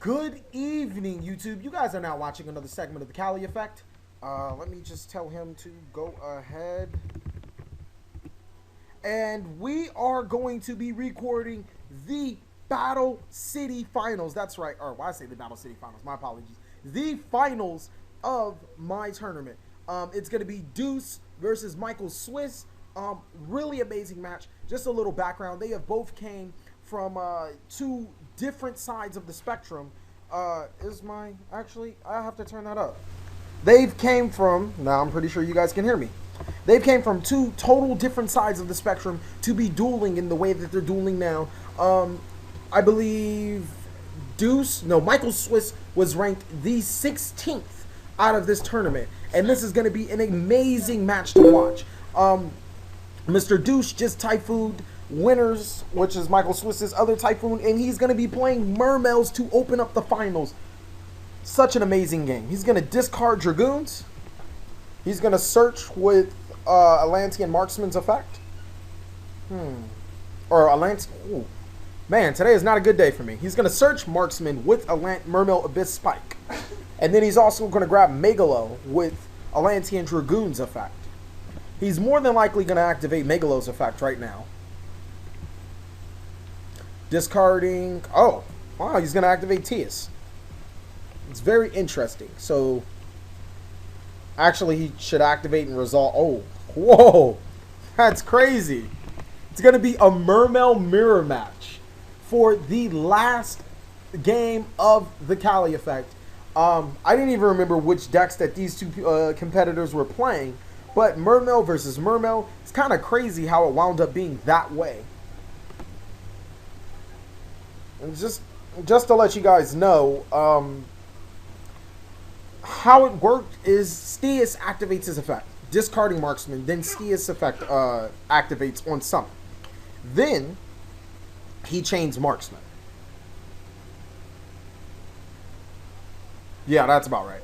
Good evening, YouTube. You guys are now watching another segment of the Cali Effect. Let me just tell him to go ahead. And we are going to be recording the Battle City Finals. That's right. Or why I say the Battle City Finals? My apologies. The finals of my tournament. It's going to be Deuce versus Micheal Swiss. Really amazing match. Just a little background. They have both came from two different sides of the spectrum. Actually, I have to turn that up. They've came from, now I'm pretty sure you guys can hear me. They've came from two total different sides of the spectrum to be dueling in the way that they're dueling now. I believe Micheal Swiss was ranked the 16th out of this tournament. And this is going to be an amazing match to watch. Mr. Deuce just typhooned winners, which is Micheal Swiss's other typhoon, and he's going to be playing Mermails to open up the finals. Such an amazing game. He's going to discard Dragoons. He's going to search with Atlantean Marksman's effect. Or Atlantean. Ooh. Man, today is not a good day for me. He's going to search Marksman with Mermail Abyss Spike. And then he's also going to grab Megalo with Atlantean Dragoon's effect. He's more than likely going to activate Megalo's effect right now. Discarding. Oh, wow, he's going to activate Tias. It's very interesting. So, actually, he should activate and resolve. Oh, whoa. That's crazy. It's going to be a Mermail mirror match for the last game of the Cali Effect. I didn't even remember which decks that these two competitors were playing. But Mermail versus Mermail, it's kind of crazy how it wound up being that way. And just to let you guys know, how it worked is Stias activates his effect, discarding Marksman, then Stias' effect activates on summon. Then he chains Marksman. Yeah, that's about right.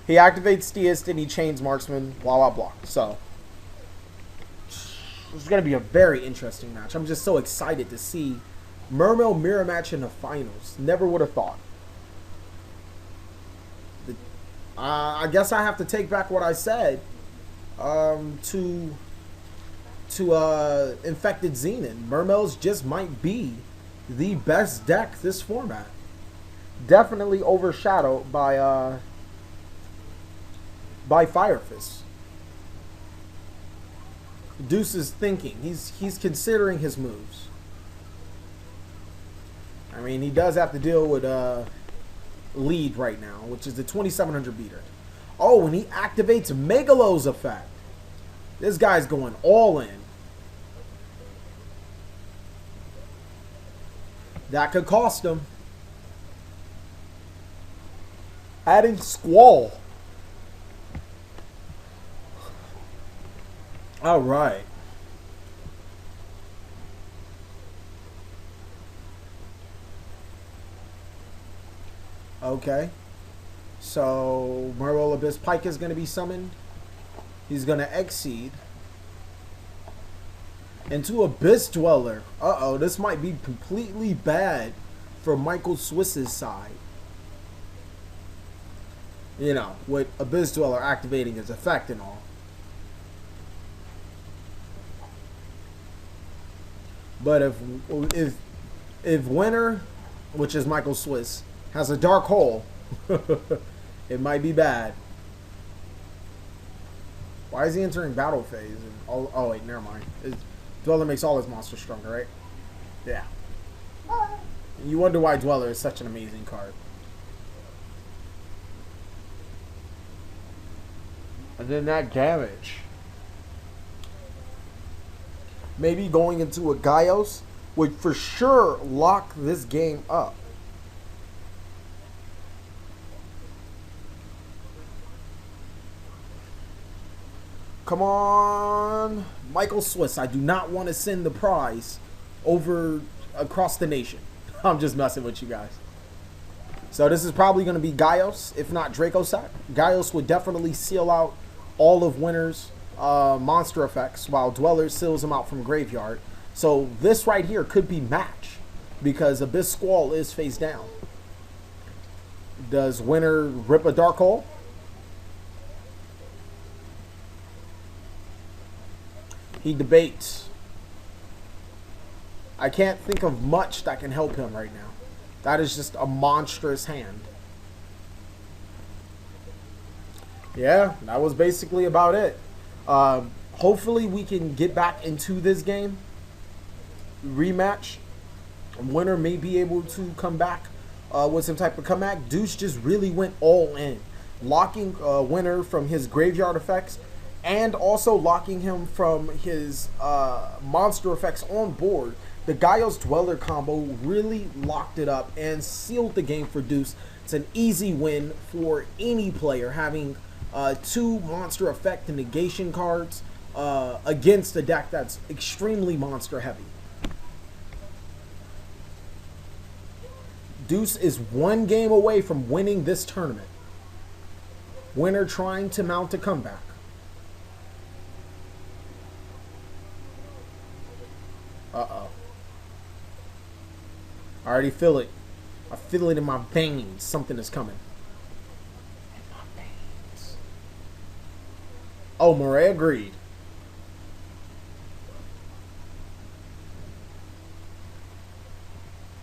He activates Stias, then he chains Marksman while I block. So, it's going to be a very interesting match. I'm just so excited to see Mermail mirror match in the finals. Never would have thought. I guess I have to take back what I said to Infected Xenon. Mermails just might be the best deck this format. Definitely overshadowed by Fire Fist. Deuce is thinking. He's considering his moves. I mean, he does have to deal with lead right now, which is the 2700 beater. Oh, and he activates Megalo's effect. This guy's going all in. That could cost him. Adding Squall. All right. Okay. So, Mermail Abyss Pike is going to be summoned. He's going to Exceed. Into Abyss Dweller. Uh-oh, this might be completely bad for Micheal Swiss's side. You know, with Abyss Dweller activating his effect and all. But if winner, which is Micheal Swiss, has a dark hole, it might be bad. Why is he entering battle phase? And, oh wait, never mind. Dweller makes all his monsters stronger, right? Yeah. You wonder why Dweller is such an amazing card. And then that damage. Maybe going into a Gaios would for sure lock this game up. Come on, Micheal Swiss. I do not want to send the prize over across the nation. I'm just messing with you guys. So this is probably going to be Gaios, if not Dracossack. Gaios would definitely seal out all of Winner's monster effects, while Dweller seals them out from Graveyard. So this right here could be match. because Abyss Squall is face down. Does Winner rip a Dark Hole? He debates. I can't think of much that can help him right now. That is just a monstrous hand. Yeah, that was basically about it. Hopefully we can get back into this game. Rematch. Winner may be able to come back with some type of comeback. Deuce just really went all in. Locking Winner from his graveyard effects and also locking him from his monster effects on board. The Gaios Dweller combo really locked it up and sealed the game for Deuce. It's an easy win for any player having 2 monster effect and negation cards against a deck that's extremely monster heavy. Deuce is 1 game away from winning this tournament. Winner trying to mount a comeback. Uh-oh. I already feel it. I feel it in my veins. Something is coming. In my veins. Oh, Murray agreed.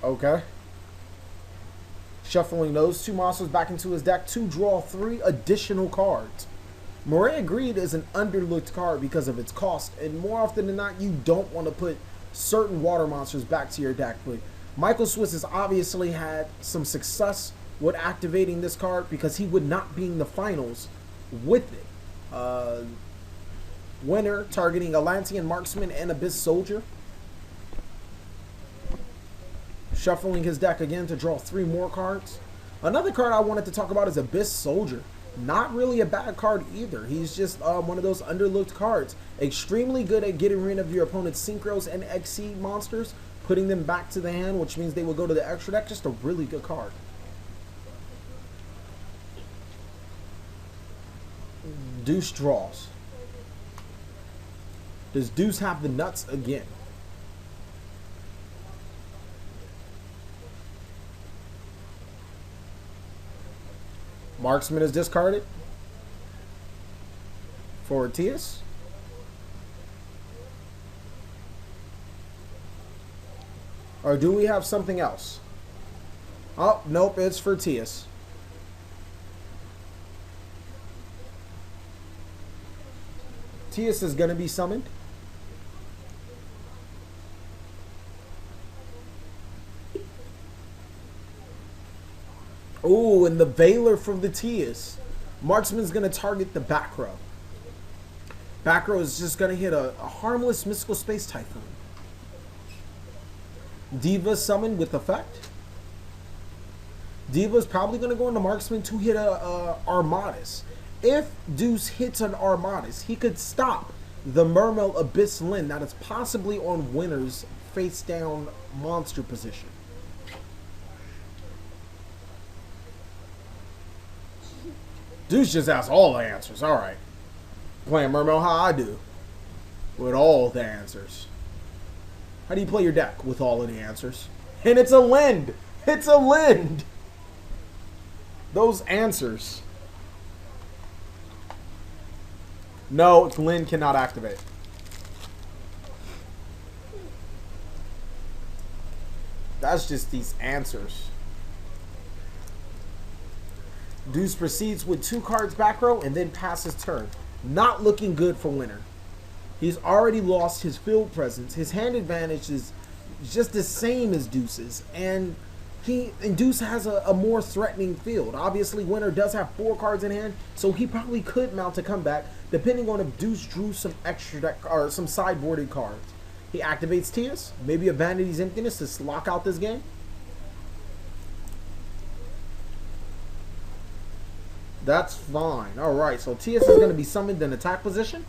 Okay. Shuffling those 2 monsters back into his deck to draw 3 additional cards. Murray agreed is an underlooked card because of its cost, and more often than not, you don't want to put certain water monsters back to your deck. But Michael Swiss has obviously had some success with activating this card because he would not be in the finals with it. Winner targeting Atlantean Marksman and Abyss Soldier. Shuffling his deck again to draw 3 more cards. Another card I wanted to talk about is Abyss Soldier. Not really a bad card either. He's just one of those underlooked cards. Extremely good at getting rid of your opponent's Synchros and Exceed monsters, putting them back to the hand, which means they will go to the extra deck. Just a really good card. Deuce draws. Does Deuce have the nuts again? Marksman is discarded for Tias. Or do we have something else? Oh, nope, it's for Tias. Tias is going to be summoned. Oh, and the Veiler from the Tias. Marksman's going to target the back row. Back row is just going to hit a harmless Mystical Space Typhoon. Diva summoned with effect. Diva's probably going to go into Marksman to hit a Armadas. If Deuce hits an Armadas, he could stop the Mermail Abyss Lin that is possibly on Winner's face down monster position. Deuce just asked all the answers. All right. Playing Mermail how I do. With all the answers. How do you play your deck? With all of the answers. And it's a Lind. It's a Lind. Those answers. No, Lind cannot activate. That's just these answers. Deuce proceeds with 2 cards back row and then passes turn. Not looking good for Winner. He's already lost his field presence. His hand advantage is just the same as Deuce's. And Deuce has a more threatening field. Obviously, Winner does have 4 cards in hand, so he probably could mount a comeback, depending on if Deuce drew some extra deck or some sideboarded cards. He activates Tias, maybe a Vanity's Emptiness to lock out this game. That's fine. Alright, so Tias is going to be summoned in attack position.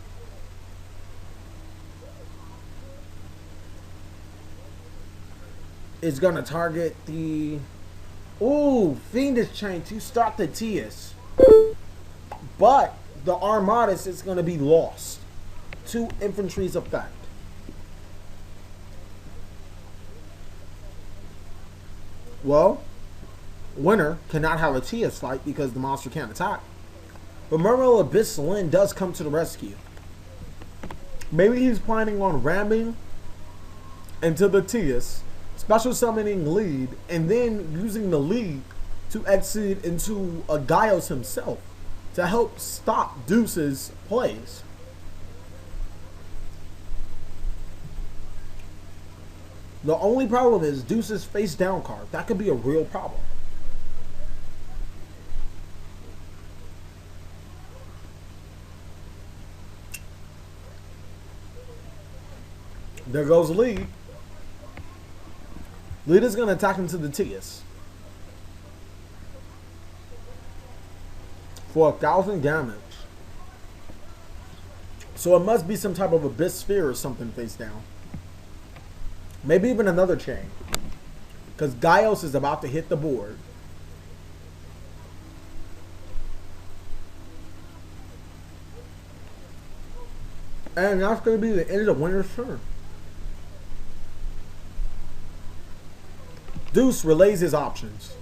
It's going to target the... Ooh, Fiendish Chain to stop the Tias. But the Armadas is going to be lost to Infantry's effect. Well, Winter cannot have a TS fight because the monster can't attack. But Mermail Abyss Lin does come to the rescue. Maybe he's planning on ramming into the TS, special summoning lead, and then using the lead to exit into a Gaios himself to help stop Deuce's plays. The only problem is Deuce's face down card. That could be a real problem. There goes Lee. Leader's going to attack him to the TS. For 1,000 damage. So it must be some type of Abyss Sphere or something face down. Maybe even another chain. Because Gaios is about to hit the board. And that's going to be the end of Winter's turn. Deuce relays his options.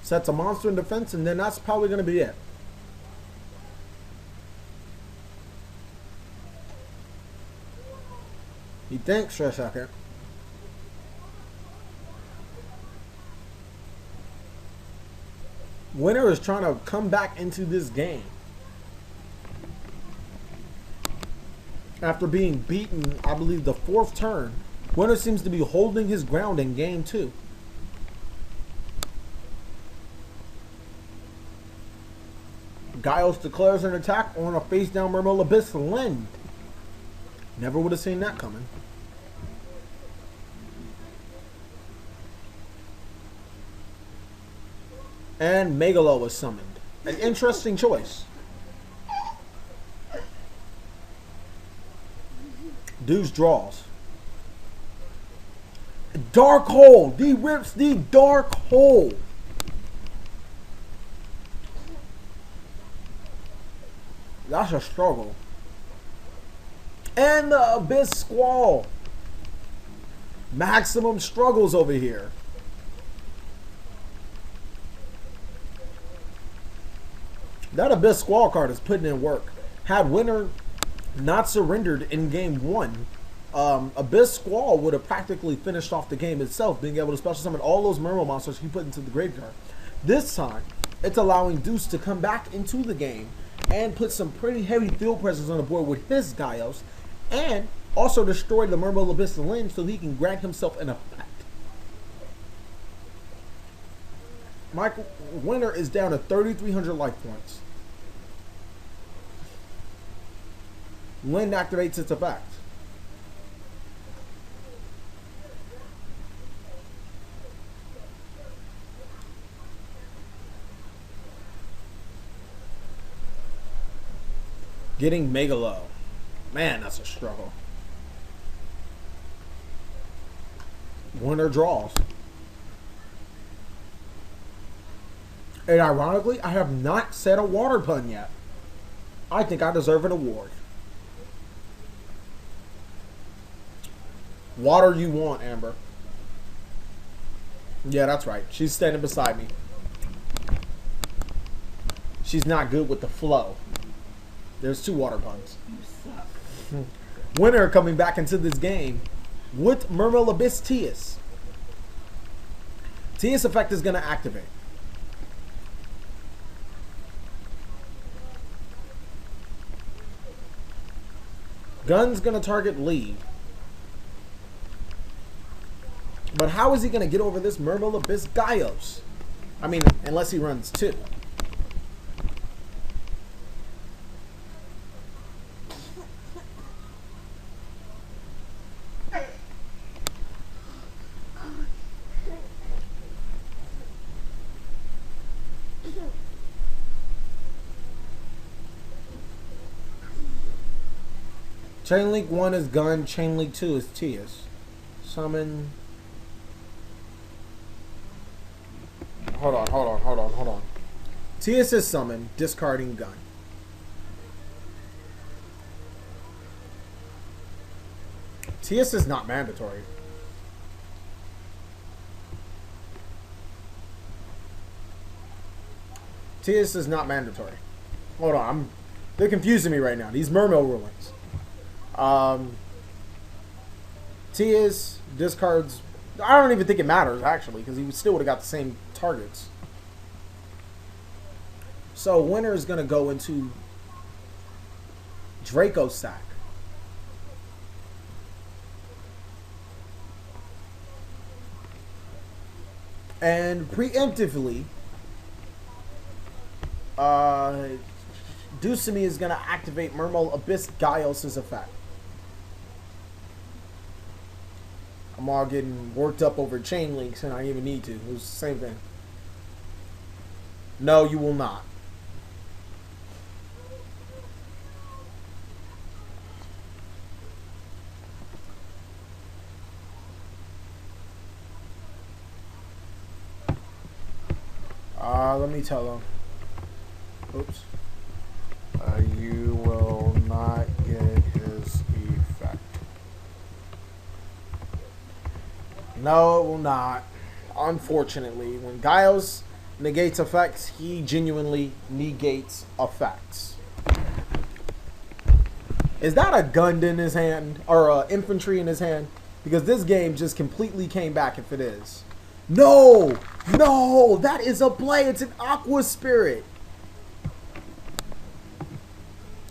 Sets a monster in defense, and then that's probably going to be it. He thinks for a second. Winter is trying to come back into this game. After being beaten, I believe, the 4th turn, Winter seems to be holding his ground in game 2. Gaios declares an attack on a face-down Mermail Abyss Lin. Never would have seen that coming. And Megalo was summoned. An interesting choice. Deuce draws. Dark Hole. He rips the Dark Hole. That's a struggle. And the Abyss Squall. Maximum struggles over here. That Abyss Squall card is putting in work. Had Winter not surrendered in game 1, Abyss Squall would have practically finished off the game itself, being able to special summon all those Mermail monsters he put into the graveyard. This time, it's allowing Deuce to come back into the game and put some pretty heavy field presence on the board with his Gaios, and also destroy the Mermail Abyss Lin so he can grant himself an effect. Michael Winter is down to 3,300 life points. Lin activates its effect. Getting Megalo. Man, that's a struggle. Winter draws. And ironically, I have not said a water pun yet. I think I deserve an award. Water you want, Amber. Yeah, that's right. She's standing beside me. She's not good with the flow. There's 2 water puns. You suck. Winter coming back into this game with Mermail Abyss TS. TS effect is going to activate. Gun's going to target Lee. But how is he going to get over this Mermail Abyss Gaios? I mean, unless he runs 2. Chain Link 1 is Gun, Chain Link 2 is TS. Summon. Hold on. TS is summon, discarding Gun. TS is not mandatory. TS is not mandatory. Hold on, they're confusing me right now. These Mermail rulings. TS discards. I don't even think it matters actually, because he still would have got the same targets. So winner is gonna go into Draco sack. And preemptively, Deuce is going to activate Mermail Abyss Gaios' effect. I'm all getting worked up over chain links and I didn't even need to. It was the same thing. No, you will not. Let me tell him. Oops. You will not get his effect. No, it will not. Unfortunately, when Gaios negates effects, he genuinely negates effects. Is that a gun in his hand? Or infantry in his hand? Because this game just completely came back if it is. No! No! That is a play! It's an Aqua Spirit!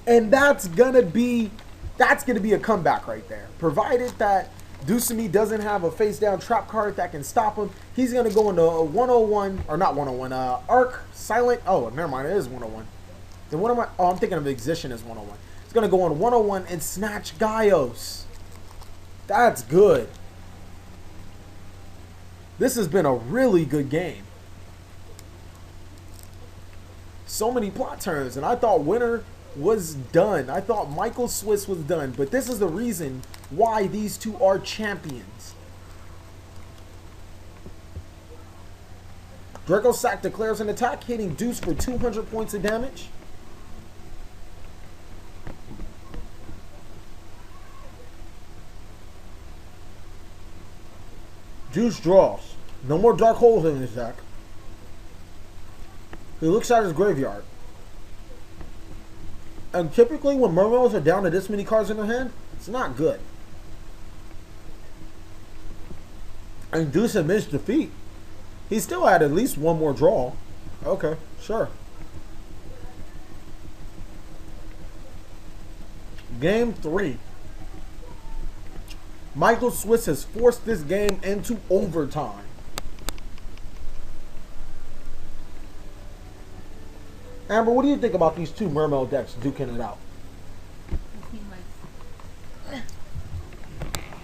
And that's gonna be a comeback right there. Provided that Deuce doesn't have a face down trap card that can stop him, he's gonna go into a 101, or not 101, Arc, Silent, oh, never mind, it is 101. Then what am I, oh, I'm thinking of Ignition as 101. It's gonna go on 101 and snatch Gaios. That's good. This has been a really good game. So many plot turns, and I thought winner was done. I thought Michael Swiss was done, but this is the reason why these two are champions. Draco Sack declares an attack, hitting Deuce for 200 points of damage. Deuce draws. No more dark holes in his deck. He looks at his graveyard. And typically when Mermails are down to this many cards in their hand, it's not good. And Deuce admits defeat. He still had at least one more draw. Okay, sure. Game 3. Michael Swiss has forced this game into overtime. Amber, what do you think about these two Mermail decks duking it out?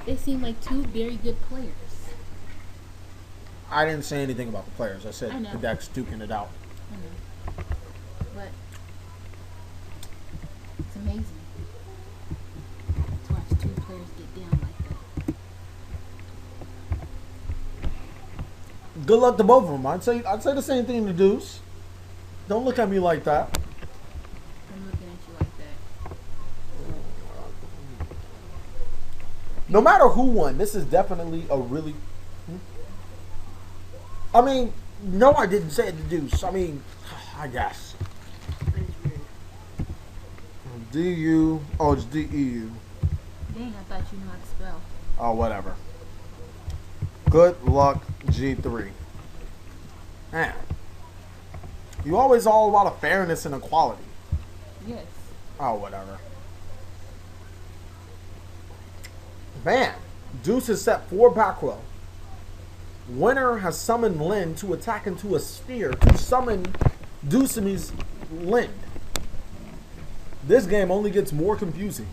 They seem like two very good players. I didn't say anything about the players. I said the decks duking it out. I know. But it's amazing to watch two players get down like that. Good luck to both of them. I'd say the same thing to Deuce. Don't look at me like that. I'm looking at you like that. No matter who won, this is definitely a really... I mean, no, I didn't say it to Deuce. I mean, I guess. D-U. Oh, it's D-E-U. Dang, I thought you knew how to spell. Oh, whatever. Good luck, G3. Man. You always all about a fairness and equality. Yes. Oh, whatever. Man. Deuce has set 4 back row. Winner has summoned Lyn to attack into a sphere to summon Deuce's Lyn. This game only gets more confusing.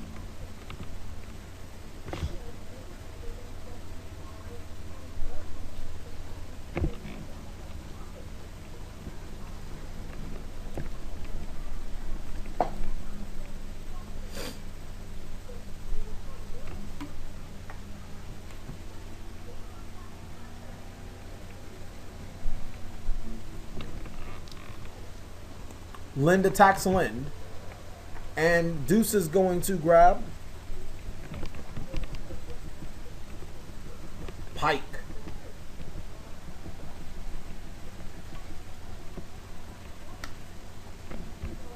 Lyn attacks Lyn. And Deuce is going to grab Pike.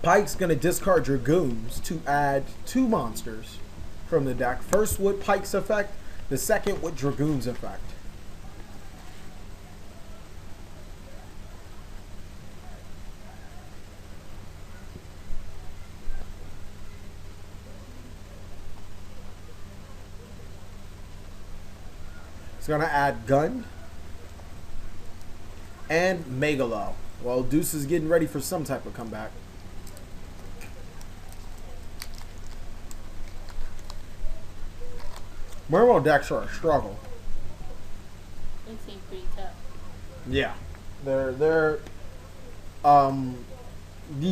Pike's going to discard Dragoons to add 2 monsters from the deck. First with Pike's effect, the second with Dragoon's effect. It's going to add Gun and Megalo. Well, Deuce is getting ready for some type of comeback. Mermail decks are a struggle. They seem pretty tough. Yeah, they're the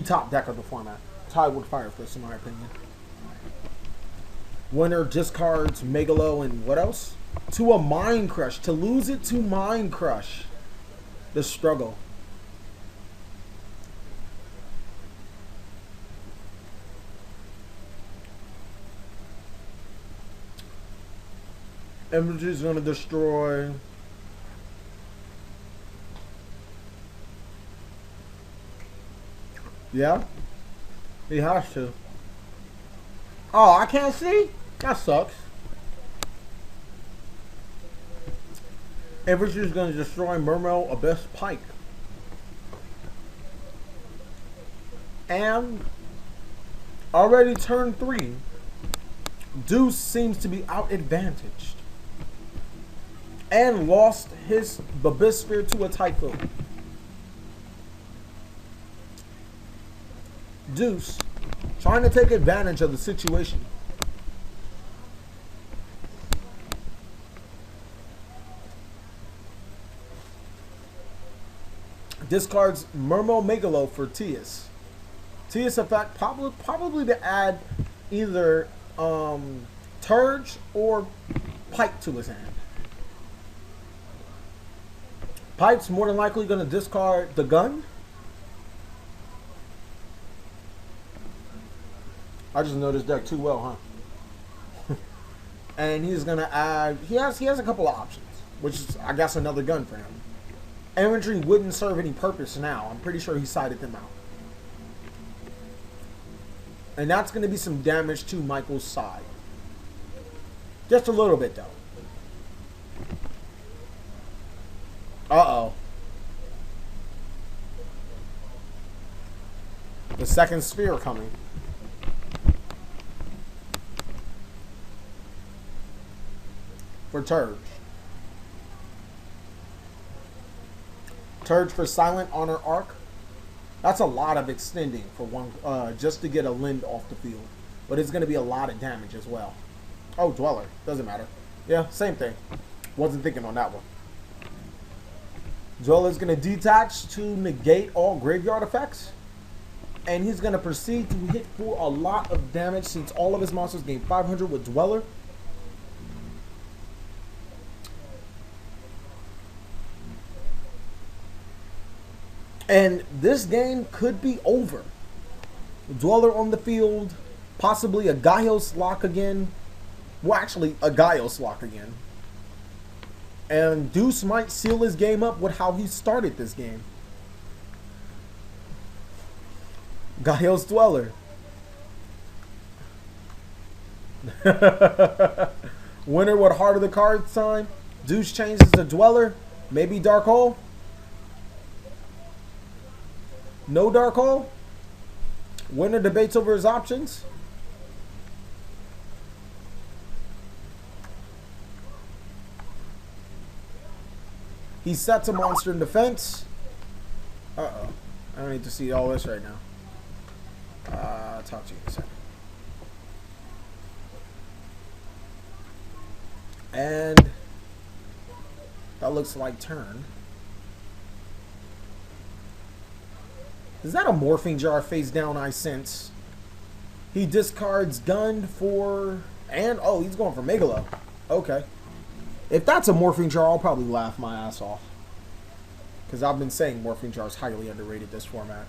top deck of the format, tied with Fire Fist in my opinion. Winner discards Megalo and what else? To a Mind Crush. To lose it to Mind Crush. The struggle. Infantry is going to destroy. Yeah, he has to. Oh, I can't see? That sucks. Infantry is going to destroy Mermail, Abyss, Pike. And already turn 3, Deuce seems to be out advantaged. And lost his Babisphere to a Typhoon. Deuce trying to take advantage of the situation. Discards Mermail Megalo for Tias. Tias effect probably to add either Turge or Pike to his hand. Pike's more than likely going to discard the Gun. I just know this deck too well, huh? And he's going to add... He has a couple of options, which is, I guess, another Gun for him. Infantry wouldn't serve any purpose now. I'm pretty sure he sided them out. And that's going to be some damage to Michael's side. Just a little bit, though. Uh-oh. The second sphere coming. For Turge. Turge for Silent Honor Arc. That's a lot of extending for one, just to get a Lind off the field. But it's going to be a lot of damage as well. Oh, Dweller. Doesn't matter. Yeah, same thing. Wasn't thinking on that one. Dweller is going to detach to negate all graveyard effects. And he's going to proceed to hit for a lot of damage since all of his monsters gain 500 with Dweller. And this game could be over. Dweller on the field. Possibly a Gaios lock again. Well, actually, a Gaios lock again. And Deuce might seal his game up with how he started this game. Gaios Dweller. Winner with Heart of the Card sign. Deuce changes to Dweller. Maybe Dark Hole. No Dark Hole. Winner debates over his options. He sets a monster in defense. Uh-oh. I don't need to see all this right now. I'll talk to you in a second. And that looks like turn. Is that a Morphing Jar face down, I sense? He discards Gun for... And, oh, he's going for Megalo. Okay. If that's a Morphing Jar, I'll probably laugh my ass off. Because I've been saying Morphing Jar is highly underrated this format.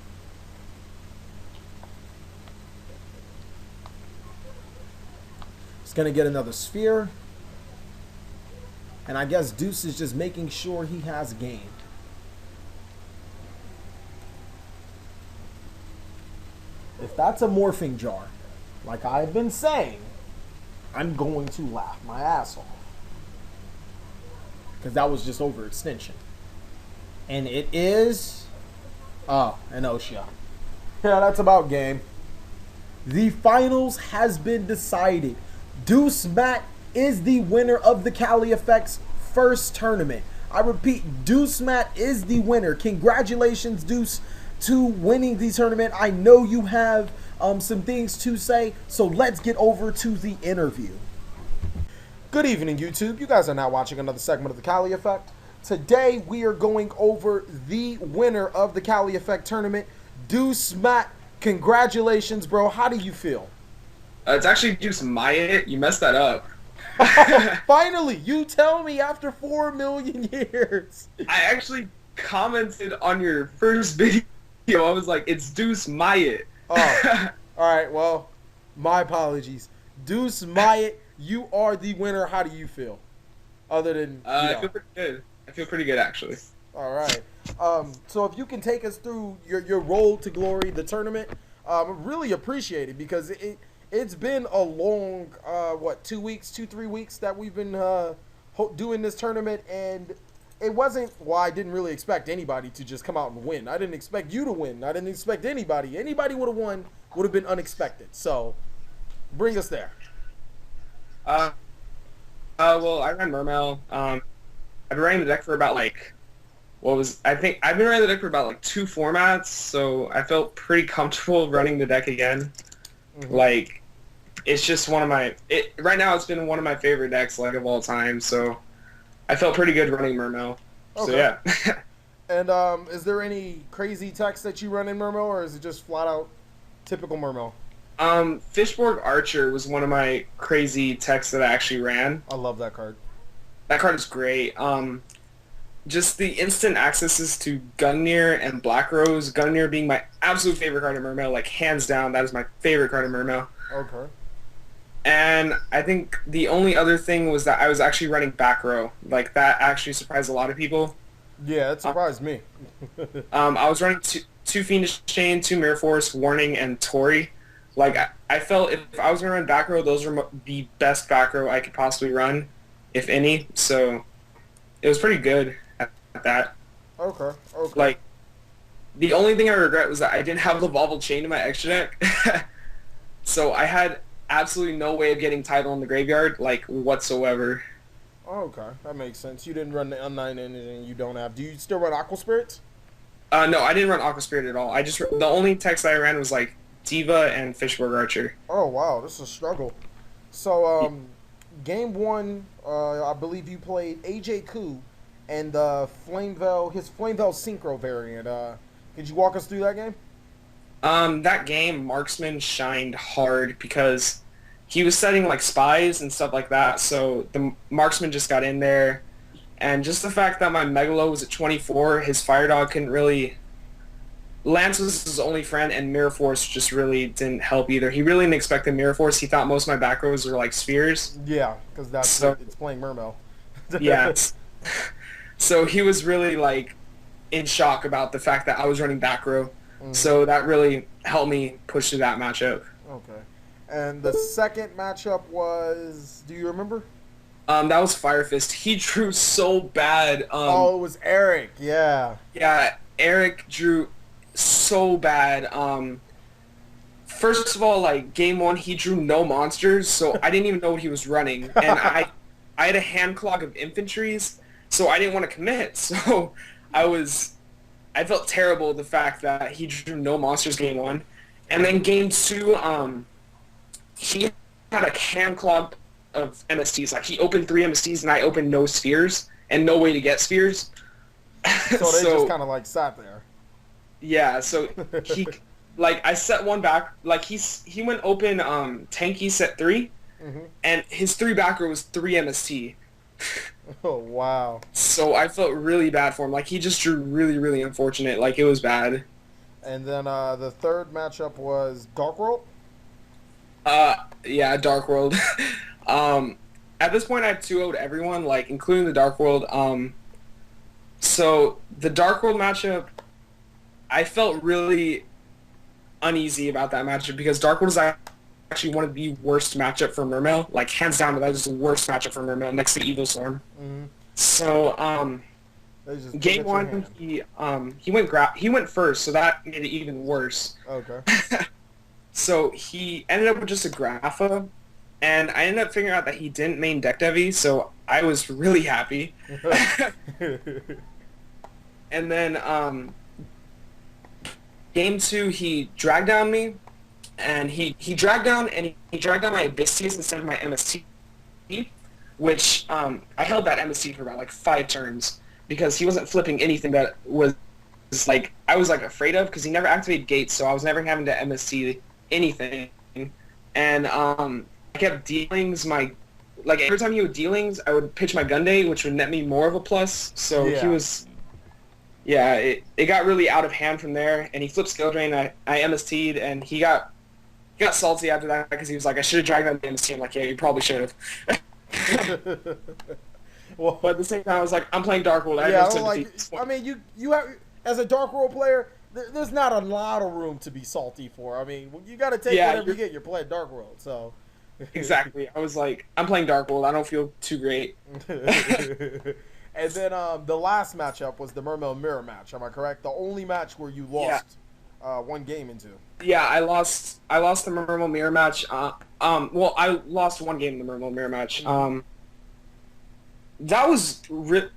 He's going to get another Sphere. And I guess Deuce is just making sure he has game. If that's a morphing jar, like I've been saying, I'm going to laugh my ass off. Because that was just overextension. And it is... Oh, an Osha. Yeah, that's about game. The finals has been decided. Deuce Matt is the winner of the TheCaliEffect's first tournament. I repeat, Deuce Matt is the winner. Congratulations, Deuce, to winning the tournament. I know you have some things to say, so let's get over to the interview. Good evening, YouTube. You guys are now watching another segment of the TheCaliEffect. Today, we are going over the winner of the TheCaliEffect tournament, Deuce Matt. Congratulations, bro. How do you feel? It's actually Deuce Myatt. You messed that up. Finally, you tell me after 4 million years. I actually commented on your first video. I was like, it's Deuce Myatt. Oh, all right. Well, my apologies. Deuce Myatt, you are the winner. How do you feel? Other than, I feel pretty good. I feel pretty good, actually. All right. So if you can take us through your road to glory, the tournament, really appreciate it because it's been a long, 2 weeks, 3 weeks that we've been doing this tournament, and it wasn't, well, I didn't really expect anybody to just come out and win. I didn't expect you to win. I didn't expect anybody. Anybody would have won would have been unexpected. So bring us there. Well, I ran Mermail. I've been running the deck for about I've been running the deck for about 2 formats, so I felt pretty comfortable running the deck again. Mm-hmm. It's just right now it's been one of my favorite decks of all time, so I felt pretty good running Mermail. Okay. So yeah. And is there any crazy techs that you run in Mermail, or is it just flat out typical Mermail? Fishborg Archer was one of my crazy techs that I actually ran. I love that card. That card is great. Just the instant accesses to Gungnir and Black Rose. Gungnir being my absolute favorite card in Mermail, hands down, that is my favorite card in Mermail. Okay. And I think the only other thing was that I was actually running back row. That actually surprised a lot of people. Yeah, it surprised me. I was running two Fiendish Chain, 2 Mirror Force, Warning, and Tori. I felt if I was going to run back row, those were the best back row I could possibly run, if any. So it was pretty good at that. Okay. The only thing I regret was that I didn't have the Volval Chain in my extra deck. So I had absolutely no way of getting title in the graveyard, whatsoever. Okay, that makes sense. You didn't run the Undying Engine, you don't have. Do you still run Aqua Spirits? No, I didn't run Aqua Spirit at all. The only text I ran was Diva and Fishborg Archer. Oh wow, this is a struggle. So game 1, I believe you played AJ Koo and his Flameveil Synchro variant. Could you walk us through that game? That game, Marksman shined hard because he was setting spies and stuff like that, so the Marksman just got in there, and just the fact that my Megalo was at 24, his Fire Dog couldn't really... Lance was his only friend, and Mirror Force just really didn't help either. He really didn't expect the Mirror Force. He thought most of my back rows were spheres. Yeah, because it's playing Mermail. Yeah. So he was really in shock about the fact that I was running back row. Mm-hmm. So that really helped me push through that matchup. Okay. And the second matchup was, do you remember? That was Fire Fist. He drew so bad. It was Eric. Yeah. Yeah, Eric drew so bad. First of all, game 1, he drew no monsters, so I didn't even know what he was running. And I had a hand clog of infantries, so I didn't want to commit. So I felt terrible the fact that he drew no monsters game 1. And then game 2, he had a hand clog of MSTs. He opened 3 MSTs and I opened no spheres and no way to get spheres. So they just kind of sat there. Yeah, so he I set one back. He went open tanky set 3, mm-hmm. and his 3 backer was 3 MST. Oh wow! So I felt really bad for him. He just drew really, really unfortunate. It was bad. And then the third matchup was Dark World. Yeah, Dark World. at this point I 2-0'd everyone, like including the Dark World. So the Dark World matchup, I felt really uneasy about that matchup because Dark World is actually one of the worst matchup for Mermail. Like hands down, that is the worst matchup for Mermail next to Evil Storm. Mm-hmm. So game one he went first, so that made it even worse. Okay. So he ended up with just a Grapha, and I ended up figuring out that he didn't main deck Devi, so I was really happy. And then game two, he dragged down me, and he dragged down my Abysses instead of my MST, which I held that MST for about like 5 turns because he wasn't flipping anything that was like I was like afraid of because he never activated gates, so I was never having to MST anything, and I kept dealings my like every time he would dealings I would pitch my Gunday, which would net me more of a plus. So yeah. he was it got really out of hand from there, and he flipped skill drain. I MST'd, and he got salty after that because he was like, I should have dragged on the MST. I'm like, yeah, you probably should have. Well, but at the same time I was like, I'm playing Dark World. I mean, you have as a Dark World player, there's not a lot of room to be salty for. I mean, you got to take whatever you get. You're playing Dark World, so. Exactly. I was like, I'm playing Dark World. I don't feel too great. And then the last matchup was the Mermail Mirror match. Am I correct? The only match where you lost one game into. Yeah, I lost the Mermail Mirror match. Well, I lost one game in the Mermail Mirror match. That was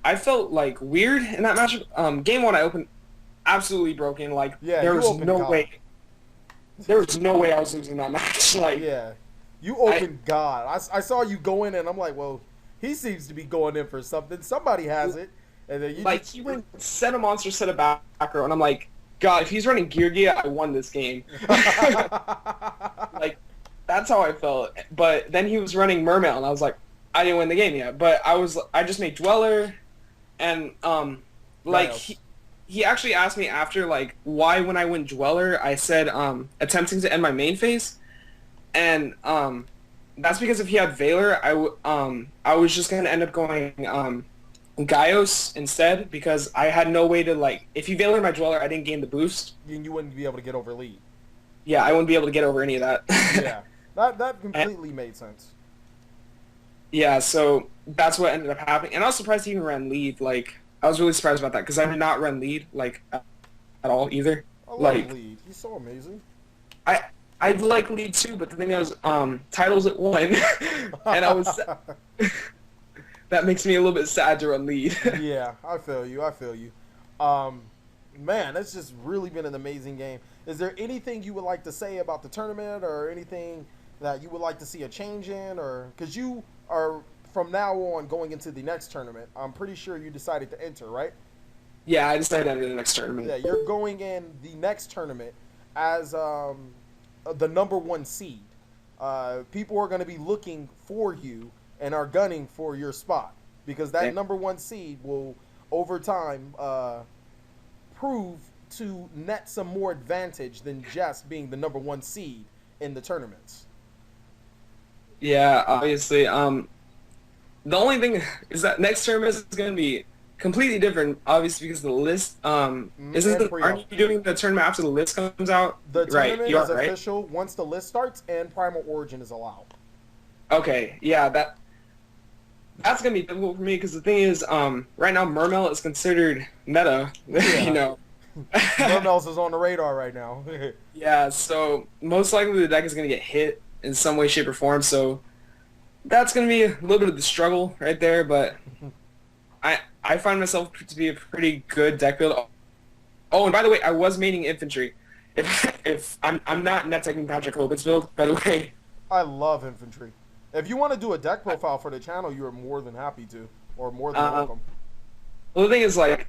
I felt like weird in that matchup. Game one I opened absolutely broken. Like there was no way. There was no way I was losing that match. Like you opened God. I saw you go in and I'm like, well, he seems to be going in for something. Somebody has it. And then he went set a monster, set a back row, and I'm like, God, if he's running Gear Gear, I won this game. Like that's how I felt. But then he was running Mermail, and I was like, I didn't win the game yet. But I just made Dweller, and like he actually asked me after like why when I went Dweller I said attempting to end my main phase, and that's because if he had Valor, I was just gonna end up going Gaios instead because I had no way to like if he Valor my Dweller I didn't gain the boost. You wouldn't be able to get over lead. Yeah, I wouldn't be able to get over any of that. Yeah, that completely made sense. Yeah, so that's what ended up happening, and I was surprised he even ran lead. Like I was really surprised about that because I did not run lead like at all either. I love lead. He's so amazing. I like lead too, but the thing is, titles at 1, and I was. That makes me a little bit sad to run lead. Yeah, I feel you. Man, it's just really been an amazing game. Is there anything you would like to say about the tournament, or anything that you would like to see a change in, or because you are from now on going into the next tournament? I'm pretty sure you decided to enter, right? Yeah, I decided to enter the next tournament. Yeah, you're going in the next tournament as the #1 seed. People are going to be looking for you and are gunning for your spot because that #1 seed will, over time, prove to net some more advantage than just being the #1 seed in the tournaments. Yeah, obviously. The only thing is that next tournament is going to be completely different, obviously, because the list aren't you doing the tournament after the list comes out? The tournament is official once the list starts and Primal Origin is allowed. Okay, yeah, that's gonna be difficult for me because the thing is, right now Mermail is considered meta. Yeah. You know, Mermail's is on the radar right now. Yeah, so most likely the deck is gonna get hit in some way, shape, or form. So that's gonna be a little bit of the struggle right there, but. I find myself to be a pretty good deck build. Oh, and by the way, I was maining infantry. If I'm not net taking Patrick Hogan's build, by the way. I love infantry. If you want to do a deck profile for the channel, you are more than happy to, or more than welcome. Well, the thing is, like,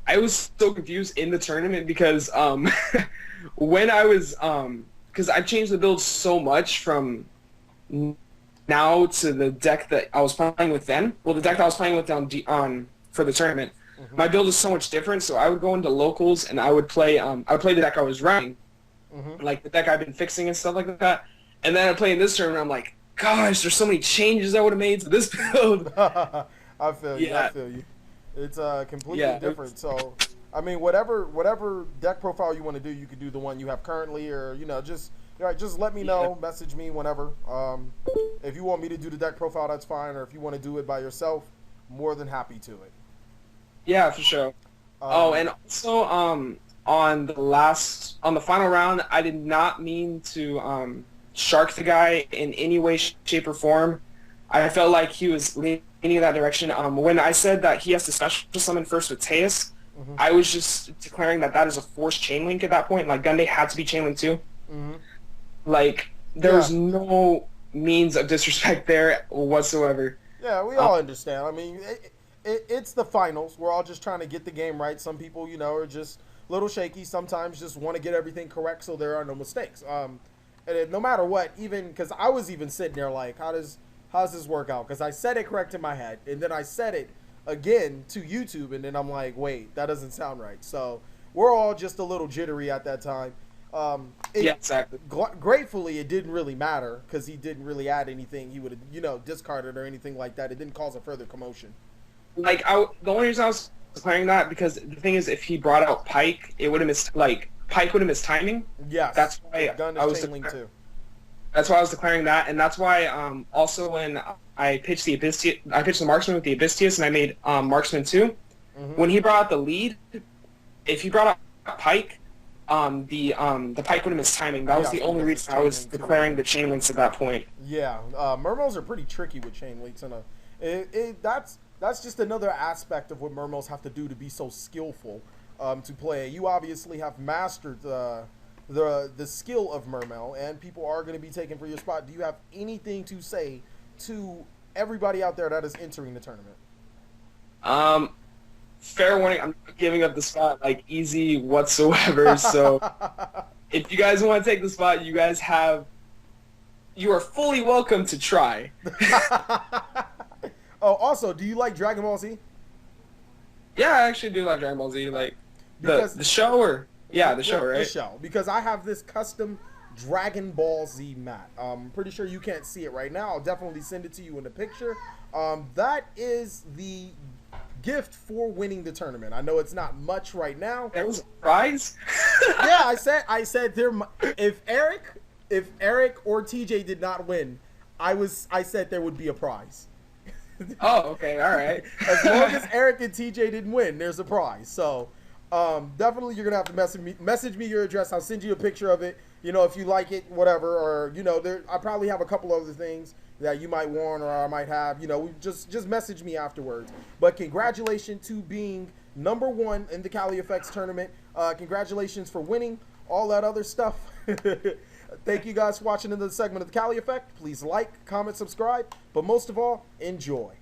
I was so confused in the tournament because when I was because I've changed the build so much from now to the deck that I was playing with then. Well, the deck that I was playing with on for the tournament, my build is so much different. So I would go into locals and I would play the deck I was running, like the deck I've been fixing and stuff like that. And then I play in this tournament, I'm like, gosh, there's so many changes I would have made to this build. I feel you. I Yeah, feel you. It's completely yeah, different. So, I mean, whatever deck profile you want to do, you could do the one you have currently, or just let me yeah, know. Message me whenever. If you want me to do the deck profile, that's fine. Or if you want to do it by yourself, more than happy to it. yeah, for sure. Oh, Um, and also, on the final round, I did not mean to shark the guy in any way, shape, or form. I felt like he was leaning in that direction. When I said that he has to special summon first with Teus, mhm, I was just declaring that that is a forced chain link at that point. Like Gunday had to be chain link too. mhm. Like there Yeah, was no means of disrespect there whatsoever. yeah, we Um, all understand. I mean, it's the finals. We're all just trying to get the game right. Some people, are just a little shaky. Sometimes just want to get everything correct so there are no mistakes. No matter what, even because I was even sitting there like, how's this work out? Because I said it correct in my head, and then I said it again to YouTube, and then I'm like, wait, that doesn't sound right. So we're all just a little jittery at that time. yeah, exactly. Gratefully, it didn't really matter because he didn't really add anything he would have, discarded or anything like that. It didn't cause a further commotion. Like the only reason I was declaring that because the thing is, if he brought out Pike, it would have missed like Pike would have missed timing. Yes, That's why gun I is was chain link too. that's why I was declaring that, and that's why also when I pitched I pitched the marksman with the Abystius, and I made marksman 2. Hmm. When he brought out the lead, if he brought out Pike, the Pike would have missed timing. That was Yeah, the only because it's reason I chain was link too. declaring the chain links at that point. Yeah, Mermails are pretty tricky with chain links, and that's just another aspect of what Mermails have to do to be so skillful to play. You obviously have mastered the skill of Mermail, and people are going to be taken for your spot. Do you have anything to say to everybody out there that is entering the tournament? Um, Fair warning, I'm not giving up the spot like easy whatsoever. So if you guys want to take the spot, you are fully welcome to try. Oh, also, do you like Dragon Ball Z? Yeah, I actually do like Dragon Ball Z, like Because the show or yeah, the show, The right? show, because I have this custom Dragon Ball Z mat. I'm pretty sure you can't see it right now. I'll definitely send it to you in a picture. That is the gift for winning the tournament. I know it's not much right now. There was a prize. Yeah, I said there. If Eric or TJ did not win, I said there would be a prize. Oh, okay, all right. As long as Eric and TJ didn't win, there's a prize. So, definitely you're gonna have to message me your address. I'll send you a picture of it. If you like it, whatever. Or I probably have a couple other things that you might want or I might have. We just message me afterwards. But congratulations to being number 1 in the TheCaliEffect tournament. Congratulations for winning all that other stuff. Thank you guys for watching another segment of the TheCaliEffect. Please like, comment, subscribe, but most of all, enjoy.